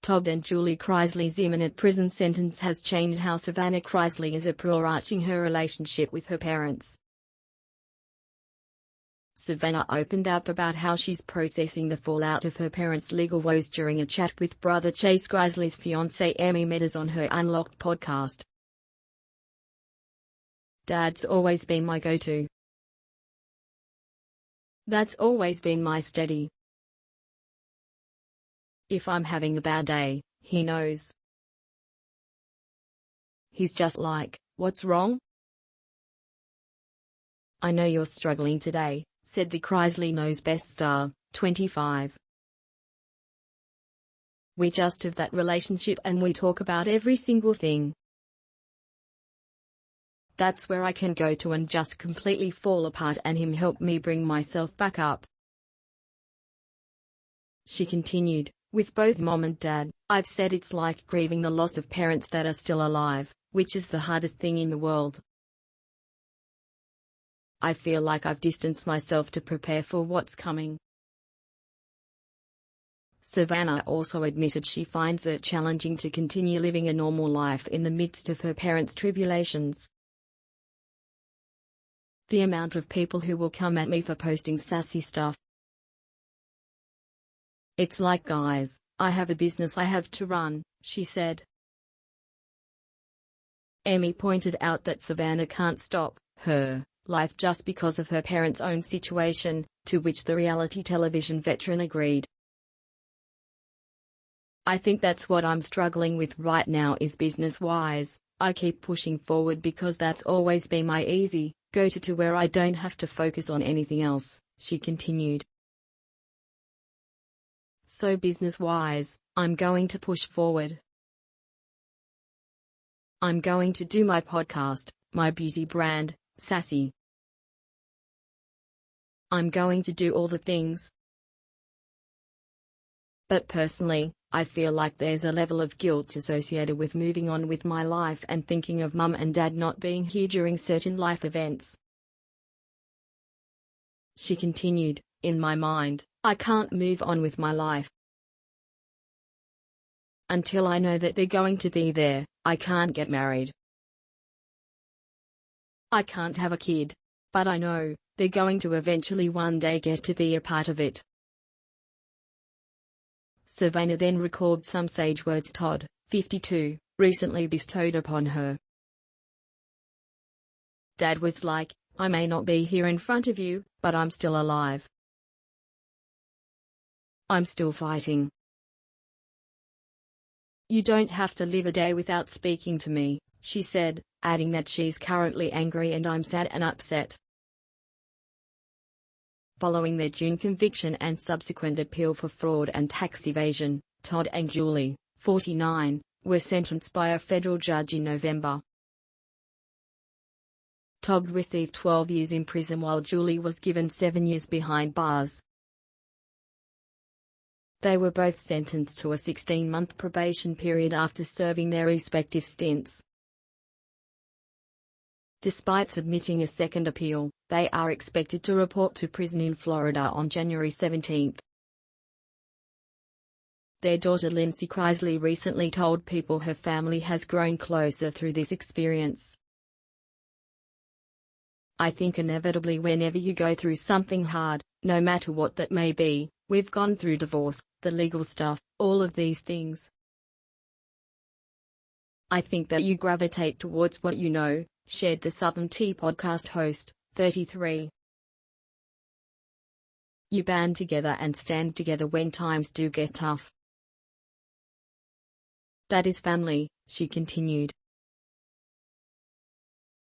Todd and Julie Chrisley's imminent prison sentence has changed how Savannah Chrisley is approaching her relationship with her parents. Savannah opened up about how she's processing the fallout of her parents' legal woes during a chat with brother Chase Chrisley's fiancée Emmy Meadows on her Unlocked podcast. "Dad's always been my go-to. That's always been my steady. If I'm having a bad day, he knows. He's just like, 'What's wrong?' 'I know you're struggling today,' said the Chrisley Knows Best star, 25. "We just have that relationship and we talk about every single thing. That's where I can go to and just completely fall apart and him help me bring myself back up." She continued, "With both mom and dad, I've said it's like grieving the loss of parents that are still alive, which is the hardest thing in the world. I feel like I've distanced myself to prepare for what's coming." Savannah also admitted she finds it challenging to continue living a normal life in the midst of her parents' tribulations. "The amount of people who will come at me for posting sassy stuff. It's like, guys, I have a business I have to run," she said. Emmy pointed out that Savannah can't stop her life just because of her parents' own situation, to which the reality television veteran agreed. "I think that's what I'm struggling with right now is business-wise. I keep pushing forward because that's always been my easy go-to to where I don't have to focus on anything else," she continued. "So business-wise, I'm going to push forward. I'm going to do my podcast, my beauty brand, Sassy. I'm going to do all the things. But personally, I feel like there's a level of guilt associated with moving on with my life and thinking of mum and dad not being here during certain life events." She continued, "In my mind, I can't move on with my life until I know that they're going to be there. I can't get married. I can't have a kid. But I know they're going to eventually one day get to be a part of it." Savannah then recalled some sage words Todd, 52, recently bestowed upon her. "Dad was like, I may not be here in front of you, but I'm still alive. I'm still fighting. You don't have to live a day without speaking to me," she said, adding that she's currently angry and I'm sad and upset. Following their June conviction and subsequent appeal for fraud and tax evasion, Todd and Julie, 49, were sentenced by a federal judge in November. Todd received 12 years in prison while Julie was given 7 years behind bars. They were both sentenced to a 16-month probation period after serving their respective stints. Despite submitting a second appeal, they are expected to report to prison in Florida on January 17. Their daughter Lindsay Chrisley recently told People her family has grown closer through this experience. "I think inevitably whenever you go through something hard, no matter what that may be, we've gone through divorce, the legal stuff, all of these things. I think that you gravitate towards what you know," shared the Southern Tea podcast host, 33. "You band together and stand together when times do get tough. That is family," she continued.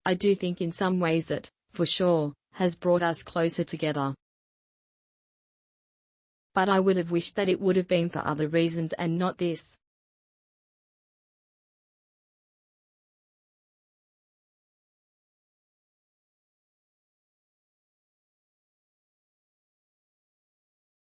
"I do think in some ways that, for sure, has brought us closer together. But I would have wished that it would have been for other reasons and not this."